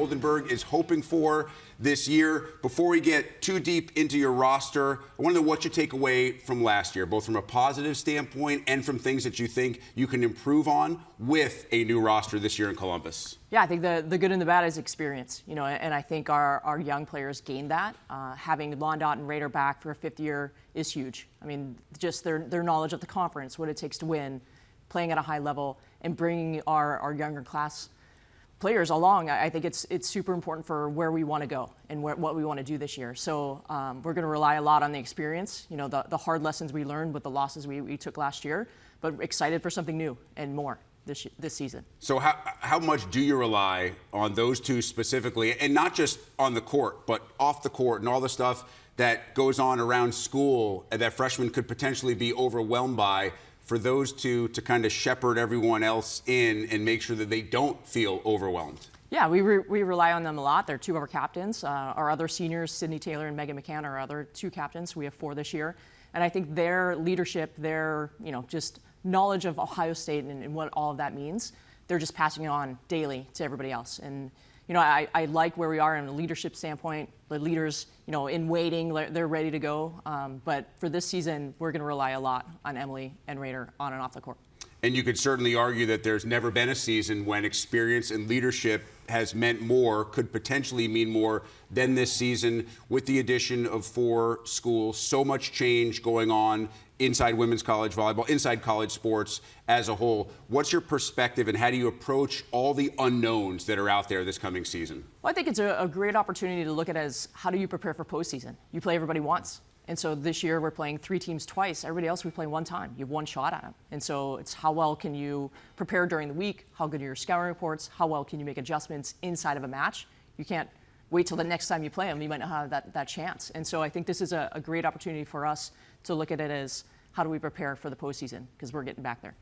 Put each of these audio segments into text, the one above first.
Oldenburg is hoping for this year. Before we get too deep into your roster, I want to know what you take away from last year, both from a positive standpoint and from things that you think you can improve on with a new roster this year in Columbus. Yeah, I think the good and the bad is experience, and I think our young players gained that. Having Londot and Rader back for a fifth year is huge. I mean, just their knowledge of the conference, what it takes to win, playing at a high level, and bringing our younger class players along. I think it's super important for where we want to go and what we want to do this year. So we're going to rely a lot on the experience, the hard lessons we learned with the losses we took last year, but excited for something new and more this season. So how much do you rely on those two specifically, and not just on the court, but off the court and all the stuff that goes on around school and that freshmen could potentially be overwhelmed by, for those two to kind of shepherd everyone else in and make sure that they don't feel overwhelmed? Yeah, we rely on them a lot. They're two of our captains. Our other seniors, Sydney Taylor and Megan McCann, are our other two captains. We have 4 this year. And I think their leadership, their just knowledge of Ohio State and what all of that means, they're just passing it on daily to everybody else. And I like where we are in a leadership standpoint. The leaders, in waiting, they're ready to go. But for this season, we're going to rely a lot on Emily and Rader on and off the court. And you could certainly argue that there's never been a season when experience and leadership has meant more, could potentially mean more than this season, with the addition of 4 schools. So much change going on inside women's college volleyball, inside college sports as a whole. What's your perspective, and how do you approach all the unknowns that are out there this coming season? Well, I think it's a great opportunity to look at it as, how do you prepare for postseason? You play everybody once. And so this year we're playing 3 teams twice. Everybody else we play 1 time. You have 1 shot at them. And so it's how well can you prepare during the week? How good are your scouting reports? How well can you make adjustments inside of a match? You can't wait till the next time you play them. You might not have that chance. And so I think this is a great opportunity for us to look at it as, how do we prepare for the postseason? Because we're getting back there.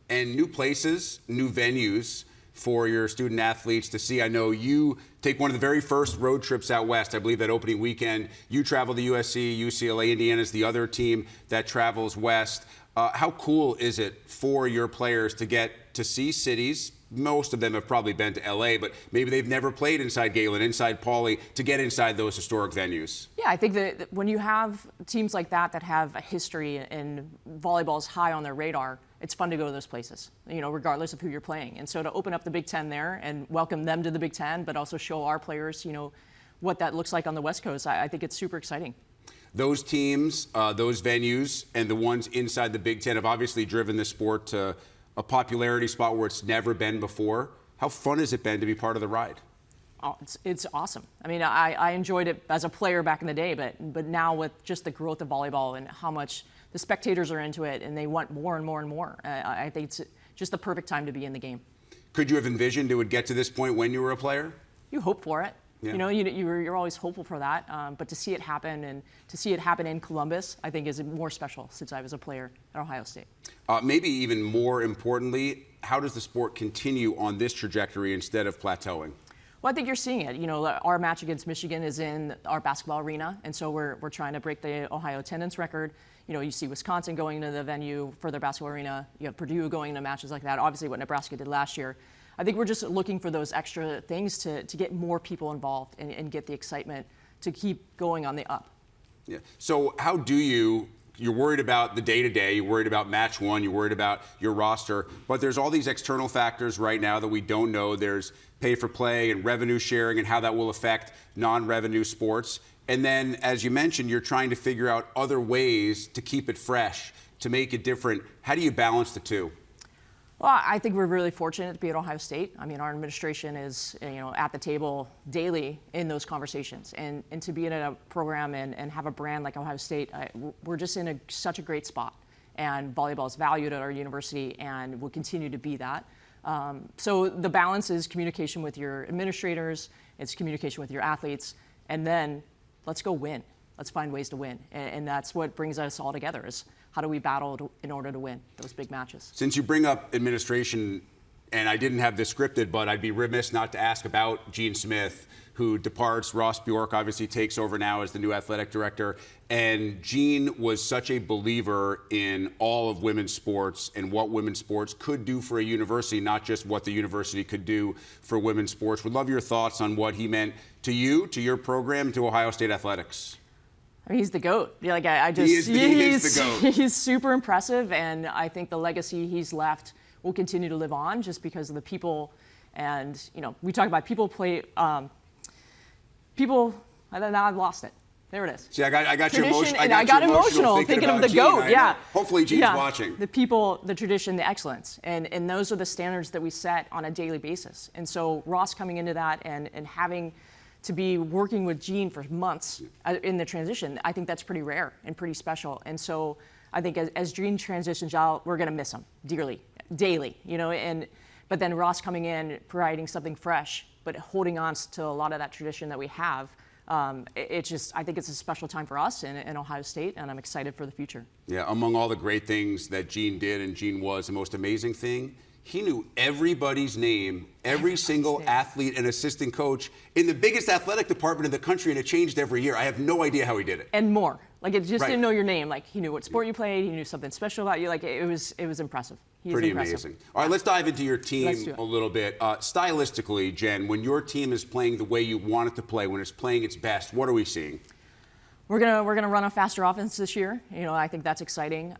And new places, new venues for your student athletes to see. I know you take one of the very first road trips out west. I believe that opening weekend, you travel to USC, UCLA, Indiana's the other team that travels west. How cool is it for your players to get to see cities? Most of them have probably been to LA, but maybe they've never played inside Galen, inside Pauley, to get inside those historic venues. Yeah, I think that when you have teams like that have a history and volleyball's high on their radar, it's fun to go to those places, regardless of who you're playing. And so to open up the Big Ten there and welcome them to the Big Ten, but also show our players, what that looks like on the West Coast, I think it's super exciting. Those teams, those venues, and the ones inside the Big Ten have obviously driven the sport to a popularity spot where it's never been before. How fun has it been to be part of the ride? Oh, it's awesome. I mean, I enjoyed it as a player back in the day, but now with just the growth of volleyball and how much the spectators are into it and they want more and more and more, I think it's just the perfect time to be in the game. Could you have envisioned it would get to this point when you were a player? You hope for it. Yeah. You're always hopeful for that, but to see it happen and to see it happen in Columbus, I think is more special since I was a player at Ohio State. Maybe even more importantly, how does the sport continue on this trajectory instead of plateauing? Well, I think you're seeing it. Our match against Michigan is in our basketball arena, and so we're trying to break the Ohio attendance record. You see Wisconsin going to the venue for their basketball arena. You have Purdue going to matches like that. Obviously, what Nebraska did last year. I think we're just looking for those extra things to get more people involved and get the excitement to keep going on the up. Yeah. So how do you're worried about the day-to-day, you're worried about match 1, you're worried about your roster, but there's all these external factors right now that we don't know. There's pay for play and revenue sharing and how that will affect non-revenue sports. And then, as you mentioned, you're trying to figure out other ways to keep it fresh, to make it different. How do you balance the two? Well, I think we're really fortunate to be at Ohio State. I mean, our administration is, at the table daily in those conversations. And to be in a program and have a brand like Ohio State, we're just in such a great spot. And volleyball is valued at our university and will continue to be that. So the balance is communication with your administrators, it's communication with your athletes, and then let's go win. Let's find ways to win. And that's what brings us all together, is how do we battle in order to win those big matches? Since you bring up administration, and I didn't have this scripted, but I'd be remiss not to ask about Gene Smith, who departs. Ross Bjork obviously takes over now as the new athletic director. And Gene was such a believer in all of women's sports and what women's sports could do for a university, not just what the university could do for women's sports. Would love your thoughts on what he meant to you, to your program, to Ohio State athletics. I mean, he's the GOAT. Like I just, He is the GOAT. He's super impressive, and I think the legacy he's left will continue to live on just because of the people. And we talk about people play. People, now I've lost it. There it is. See, I got your emotion. I got emotional thinking of the GOAT. Yeah. Hopefully, Gene's watching. The people, the tradition, the excellence, and those are the standards that we set on a daily basis. And so Ross coming into that and having to be working with Gene for months in the transition, I think that's pretty rare and pretty special. And so I think as Gene transitions out, we're going to miss him dearly, daily. But then Ross coming in, providing something fresh, but holding on to a lot of that tradition that we have. I think it's a special time for us in Ohio State, and I'm excited for the future. Yeah, among all the great things that Gene did, and Gene was, the most amazing thing, he knew everybody's name, every single athlete and assistant coach in the biggest athletic department in the country, and it changed every year. I have no idea how he did it. And more. Like, it just didn't know your name. Like, he knew what sport you played, he knew something special about you. Like, it was impressive. Pretty amazing. All right, let's dive into your team a little bit. Stylistically, Jen, when your team is playing the way you want it to play, when it's playing its best, what are we seeing? We're gonna run a faster offense this year. I think that's exciting.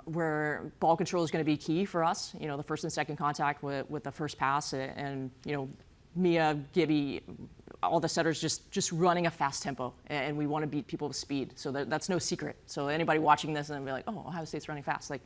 Where ball control is going to be key for us. The first and second contact with the first pass, and Mia, Gibby, all the setters just running a fast tempo, and we want to beat people with speed. So that's no secret. So anybody watching this and be like, oh, Ohio State's running fast. Like,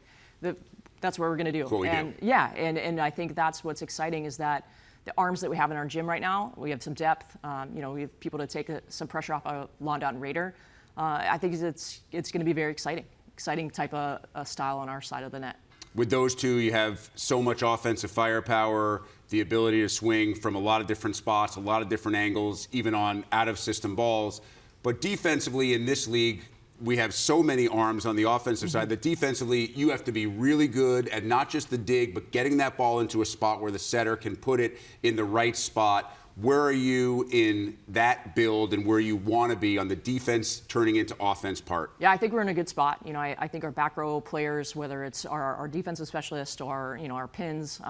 that's what we're going to do. That's what we do. Yeah, and I think that's what's exciting is that the arms that we have in our gym right now, we have some depth. We have people to take some pressure off of Londot and Raider. I think it's going to be very exciting type of style on our side of the net. With those two, you have so much offensive firepower, the ability to swing from a lot of different spots, a lot of different angles, even on out-of-system balls. But defensively in this league, we have so many arms on the offensive side that defensively you have to be really good at not just the dig, but getting that ball into a spot where the setter can put it in the right spot. Where are you in that build and where you want to be on the defense turning into offense part? Yeah, I think we're in a good spot. I think our back row players, whether it's our defensive specialist or our pins,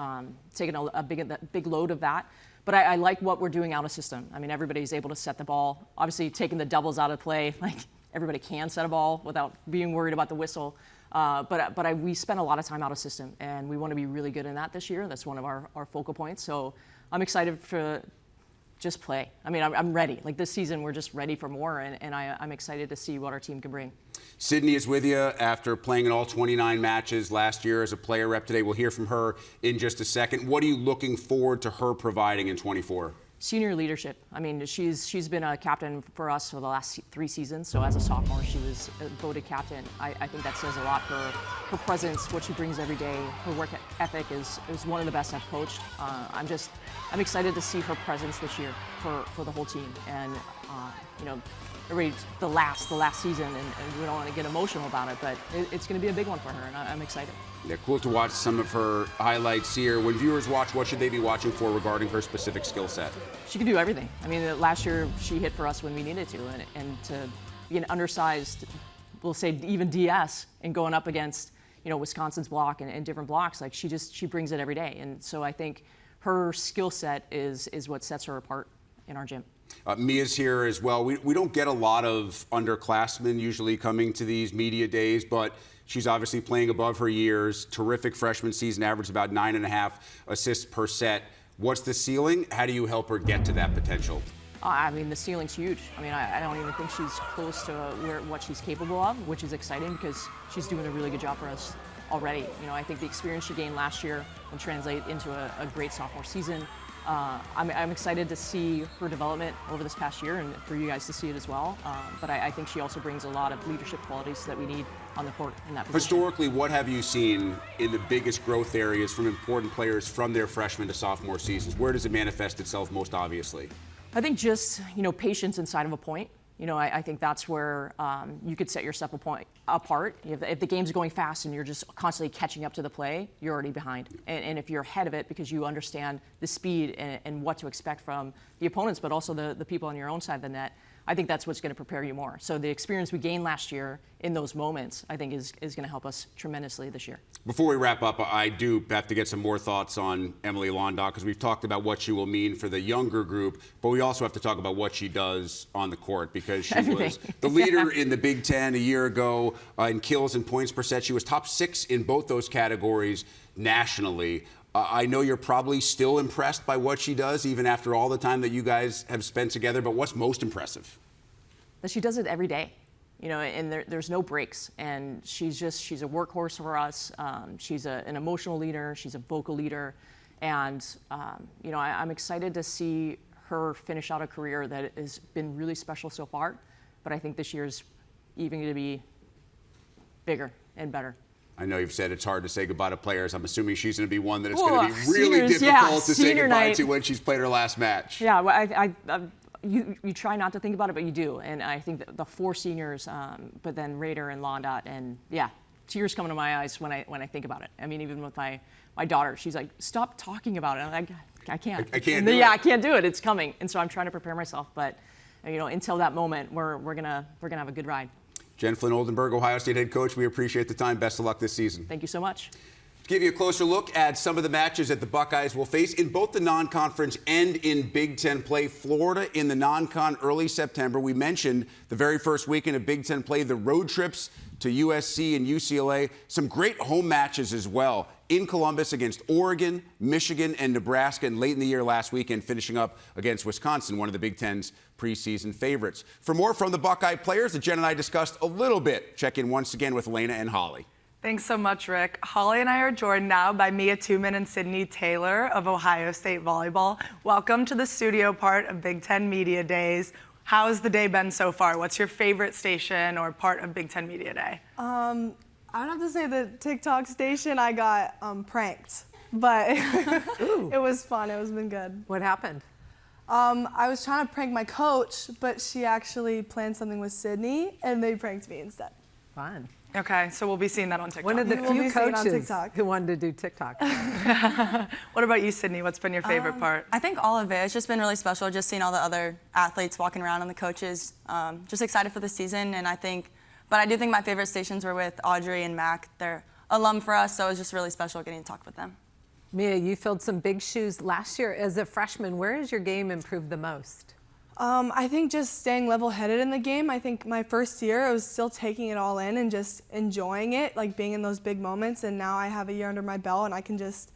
taking a big load of that. But I like what we're doing out of system. I mean, everybody's able to set the ball. Obviously, taking the doubles out of play, like everybody can set a ball without being worried about the whistle. But we spend a lot of time out of system, and we want to be really good in that this year. That's one of our focal points. So I'm excited for just play. I mean, I'm ready. Like this season, we're just ready for more, and I'm excited to see what our team can bring. Sydney is with you after playing in all 29 matches last year as a player rep today. We'll hear from her in just a second. What are you looking forward to her providing in 24? Senior leadership. I mean, she's been a captain for us for the last 3 seasons. So as a sophomore, she was voted captain. I think that says a lot for her presence, what she brings every day. Her work ethic is one of the best I've coached. I'm excited to see her presence this year for the whole team. And everybody, the last season, and we don't want to get emotional about it, but it's going to be a big one for her, and I'm excited. Yeah, cool to watch some of her highlights here. When viewers watch, what should they be watching for regarding her specific skill set? She can do everything. I mean, last year she hit for us when we needed to, and to be an undersized, we'll say even DS, and going up against Wisconsin's block and different blocks, like she brings it every day. And so I think her skill set is what sets her apart in our gym. Mia's here as well. We don't get a lot of underclassmen usually coming to these media days, but she's obviously playing above her years. Terrific freshman season, averaged about 9.5 assists per set. What's the ceiling? How do you help her get to that potential? I mean, the ceiling's huge. I mean, I don't even think she's close to what she's capable of, which is exciting because she's doing a really good job for us already. I think the experience she gained last year will translate into a great sophomore season. I'm excited to see her development over this past year and for you guys to see it as well. But I think she also brings a lot of leadership qualities that we need on the court in that position. Historically, what have you seen in the biggest growth areas from important players from their freshman to sophomore seasons? Where does it manifest itself most obviously? I think just, patience inside of a point. I think that's where you could set yourself apart. If the game's going fast and you're just constantly catching up to the play, you're already behind. And if you're ahead of it because you understand the speed and what to expect from the opponents, but also the people on your own side of the net, I think that's what's going to prepare you more. So the experience we gained last year in those moments, I think, is going to help us tremendously this year. Before we wrap up, I do have to get some more thoughts on Emily Londoc, because we've talked about what she will mean for the younger group, but we also have to talk about what she does on the court, because she was the leader in the Big Ten a year ago in kills and points per set. She was top 6 in both those categories nationally. I know you're probably still impressed by what she does, even after all the time that you guys have spent together, but what's most impressive? That she does it every day. And there's no breaks. And she's a workhorse for us. She's an emotional leader. She's a vocal leader. And, I'm excited to see her finish out a career that has been really special so far. But I think this year's even going to be bigger and better. I know you've said it's hard to say goodbye to players. I'm assuming she's going to be one that it's going to be really seniors, difficult to say goodbye night. to when she's played her last match. Yeah, well, you try not to think about it, but you do. And I think the 4 seniors, but then Rader and Londot, and yeah, tears come to my eyes when I think about it. I mean, even with my daughter, she's like, "Stop talking about it." I'm like, I can't. I can't do it. Yeah, I can't do it. It's coming, and so I'm trying to prepare myself. But until that moment, we're gonna have a good ride. Jen Flynn Oldenburg, Ohio State head coach, we appreciate the time. Best of luck this season. Thank you so much. To give you a closer look at some of the matches that the Buckeyes will face in both the non-conference and in Big Ten play. Florida in the non-con early September. We mentioned the very first weekend of Big Ten play, the road trips to USC and UCLA. Some great home matches as well. In Columbus against Oregon, Michigan, and Nebraska, and late in the year last weekend finishing up against Wisconsin, one of the Big Ten's preseason favorites. For more from the Buckeye players that Jen and I discussed a little bit, check in once again with Elena and Holly. Thanks so much, Rick. Holly and I are joined now by Mia Tuman and Sydney Taylor of Ohio State Volleyball. Welcome to the studio part of Big Ten Media Days. How's the day been so far? What's your favorite station or part of Big Ten Media Day? I would have to say the TikTok station. I got pranked, but it was fun. It was been good. What happened? I was trying to prank my coach, but she actually planned something with Sydney, and they pranked me instead. Fun. Okay, so we'll be seeing that on TikTok. One of the You will few be seen on coaches TikTok. who wanted to do TikTok. What about you, Sydney? What's been your favorite part? I think all of it. It's just been really special just seeing all the other athletes walking around and the coaches. Just excited for the season, and I do think my favorite stations were with Audrey and Mac. They're alum for us, so it was just really special getting to talk with them. Mia, you filled some big shoes last year as a freshman. Where has your game improved the most? I think just staying level-headed in the game. I think my first year, I was still taking it all in and just enjoying it, like being in those big moments. And now I have a year under my belt, and I can just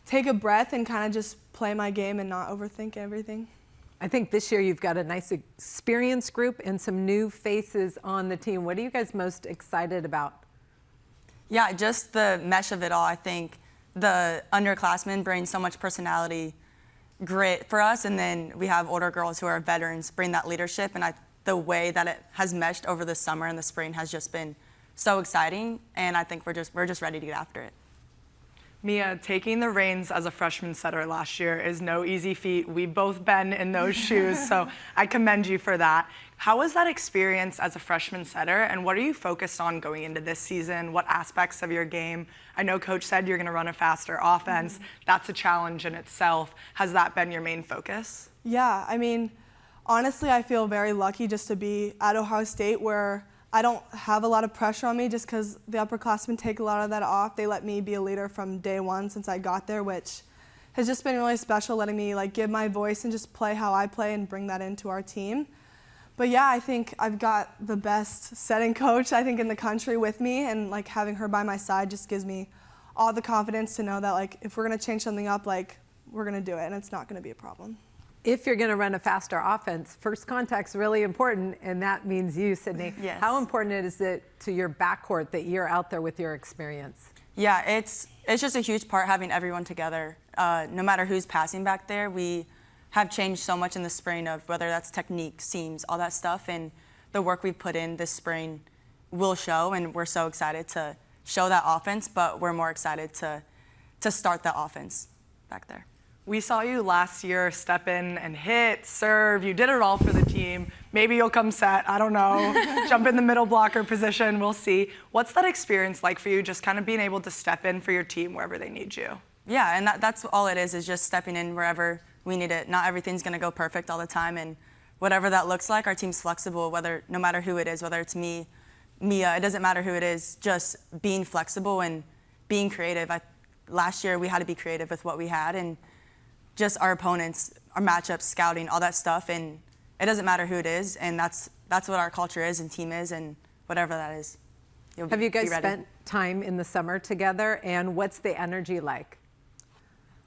take a breath and kind of just play my game and not overthink everything. I think this year you've got a nice experience group and some new faces on the team. What are you guys most excited about? Yeah, just the mesh of it all. I think the underclassmen bring so much personality, grit for us, and then we have older girls who are veterans bring that leadership, and the way that it has meshed over the summer and the spring has just been so exciting, and I think we're just ready to get after it. Mia, taking the reins as a freshman setter last year is no easy feat. We've both been in those shoes, so I commend you for that. How was that experience as a freshman setter, and what are you focused on going into this season? What aspects of your game? I know Coach said you're going to run a faster offense. That's a challenge in itself. Has that been your main focus? Yeah, I mean, honestly, I feel very lucky just to be at Ohio State, where I don't have a lot of pressure on me just because the upperclassmen take a lot of that off. They let me be a leader from day one since I got there, which has just been really special, letting me give my voice and just play how I play and bring that into our team. But yeah, I think I've got the best setting coach, I think, in the country with me, and having her by my side just gives me all the confidence to know that if we're going to change something up, we're going to do it, and it's not going to be a problem. If you're going to run a faster offense, first contact's really important, and that means you, Sydney. Yes. How important is it to your backcourt that you're out there with your experience? Yeah, it's just a huge part having everyone together. No matter who's passing back there, we have changed so much in the spring of whether that's technique, seams, all that stuff, and the work we've put in this spring will show, and we're so excited to show that offense, but we're more excited to start that offense back there. We saw you last year step in and hit, serve. You did it all for the team. Maybe you'll come set, I don't know, jump in the middle blocker position, we'll see. What's that experience like for you, just kind of being able to step in for your team wherever they need you? Yeah, and that's all it is just stepping in wherever we need it. Not everything's going to go perfect all the time, and whatever that looks like, our team's flexible, no matter who it is, whether it's me, Mia, it doesn't matter who it is, just being flexible and being creative. Last year, we had to be creative with what we had, and just our opponents, our matchups, scouting, all that stuff, and it doesn't matter who it is, and that's what our culture is and team is, and whatever that is. Have you guys spent time in the summer together, and what's the energy like?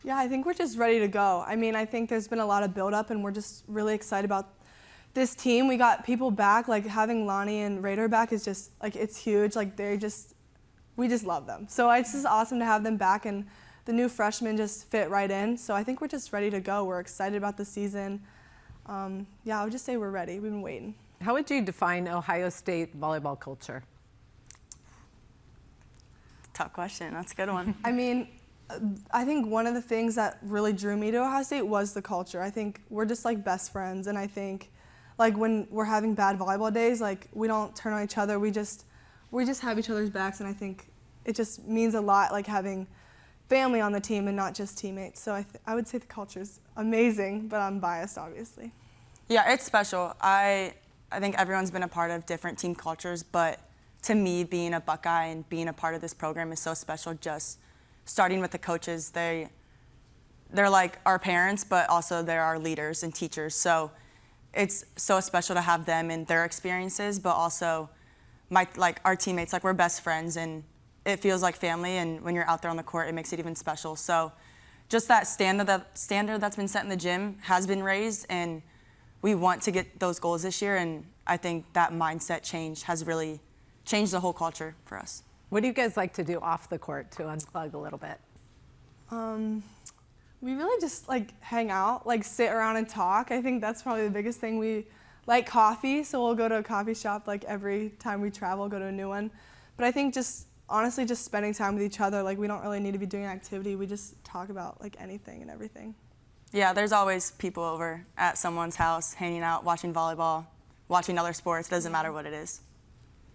Yeah, I think we're just ready to go. I mean, I think there's been a lot of build-up, and we're just really excited about this team. We got people back, like having Lonnie and Raider back is just, like, it's huge. Like, we just love them. So it's just awesome to have them back, and the new freshmen just fit right in. So I think we're just ready to go. We're excited about the season. Yeah, I would just say we're ready. We've been waiting. How would you define Ohio State volleyball culture? Tough question. That's a good one. I mean, I think one of the things that really drew me to Ohio State was the culture. I think we're just like best friends, and I think like when we're having bad volleyball days, like we don't turn on each other. We just have each other's backs, and I think it just means a lot, like having family on the team and not just teammates. So I would say the culture's amazing, but I'm biased, obviously. Yeah, it's special. I think everyone's been a part of different team cultures, but to me, being a Buckeye and being a part of this program is so special. Just starting with the coaches, they're like our parents, but also they're our leaders and teachers. So it's so special to have them and their experiences, but also our teammates, like we're best friends, and it feels like family. And when you're out there on the court, it makes it even special. So just that standard that's been set in the gym has been raised, and we want to get those goals this year. And I think that mindset change has really changed the whole culture for us. What do you guys like to do off the court to unplug a little bit? We really just like hang out, like sit around and talk. I think that's probably the biggest thing. We like coffee, so we'll go to a coffee shop like every time we travel, go to a new one. But I think just honestly just spending time with each other, like we don't really need to be doing an activity. We just talk about like anything and everything. Yeah, there's always people over at someone's house, hanging out, watching volleyball, watching other sports. It doesn't matter what it is.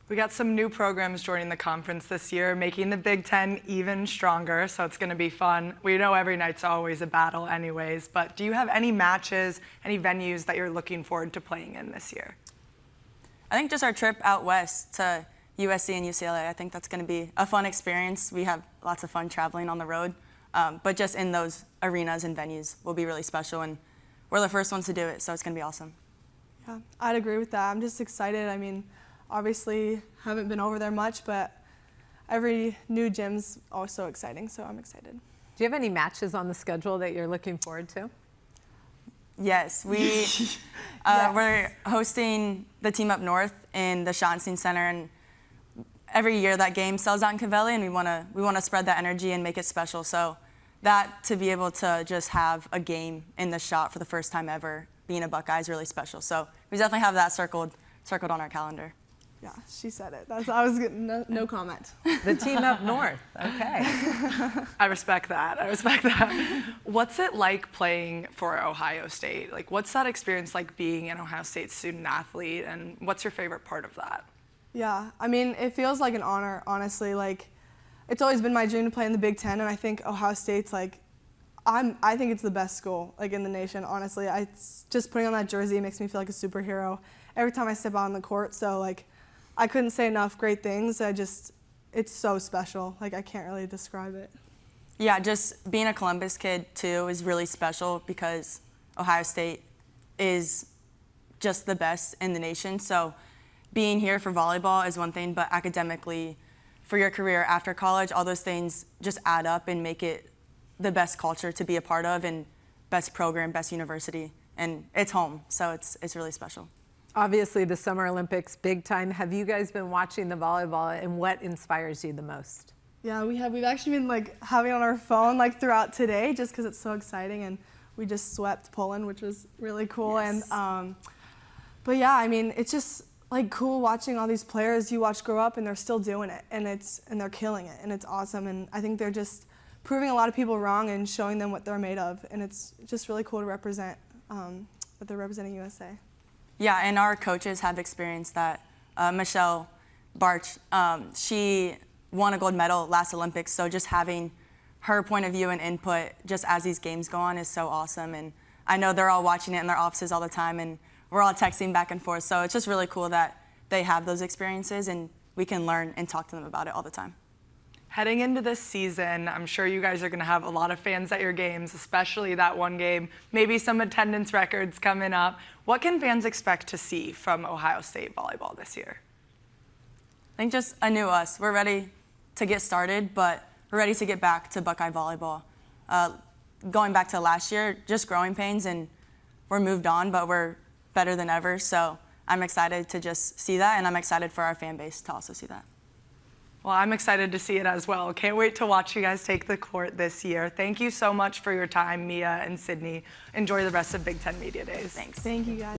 We got some new programs joining the conference this year, making the Big Ten even stronger, so it's going to be fun. We know every night's always a battle anyways, but do you have any matches, any venues that you're looking forward to playing in this year? I think just our trip out west to USC and UCLA, I think that's going to be a fun experience. We have lots of fun traveling on the road, but just in those arenas and venues will be really special, and we're the first ones to do it, so it's going to be awesome. Yeah, I'd agree with that. I'm just excited. I mean, obviously haven't been over there much, but every new gym's also exciting, so I'm excited. Do you have any matches on the schedule that you're looking forward to? Yes, we're hosting the team up north in the Schottenstein Center, and every year that game sells out in Cavelli, and we want to spread that energy and make it special. So that to be able to just have a game in the Schott for the first time ever, being a Buckeye, is really special. So we definitely have that circled on our calendar. Yeah, she said it. I was getting no comment. The team up north, okay. I respect that. What's it like playing for Ohio State? Like, what's that experience like being an Ohio State student athlete, and what's your favorite part of that? Yeah, I mean, it feels like an honor, honestly. Like, it's always been my dream to play in the Big Ten, and I think Ohio State's like, I think it's the best school like in the nation, honestly. It's just putting on that jersey, it makes me feel like a superhero every time I step out on the court. So like, I couldn't say enough great things. It's so special. Like, I can't really describe it. Yeah, just being a Columbus kid too is really special because Ohio State is just the best in the nation. So being here for volleyball is one thing, but academically, for your career after college, all those things just add up and make it the best culture to be a part of, and best program, best university, and it's home, so it's really special. Obviously, the Summer Olympics, big time. Have you guys been watching the volleyball, and what inspires you the most? Yeah, we've actually been like having it on our phone like throughout today, just because it's so exciting, and we just swept Poland, which was really cool. Yes. And but yeah, I mean, it's just like cool watching all these players you watch grow up, and they're still doing it, and they're killing it, and it's awesome. And I think they're just proving a lot of people wrong and showing them what they're made of. And it's just really cool to represent that they're representing USA. Yeah, and our coaches have experienced that. Michelle Barch, she won a gold medal last Olympics, so just having her point of view and input just as these games go on is so awesome. And I know they're all watching it in their offices all the time, and we're all texting back and forth. So it's just really cool that they have those experiences and we can learn and talk to them about it all the time. Heading into this season, I'm sure you guys are going to have a lot of fans at your games, especially that one game, maybe some attendance records coming up. What can fans expect to see from Ohio State volleyball this year? I think just a new us. We're ready to get started, but we're ready to get back to Buckeye volleyball. Going back to last year, just growing pains, and we're moved on, but we're better than ever. So I'm excited to just see that, and I'm excited for our fan base to also see that. Well, I'm excited to see it as well. Can't wait to watch you guys take the court this year. Thank you so much for your time, Mia and Sydney. Enjoy the rest of Big Ten Media Days. Thanks. Thank you, guys.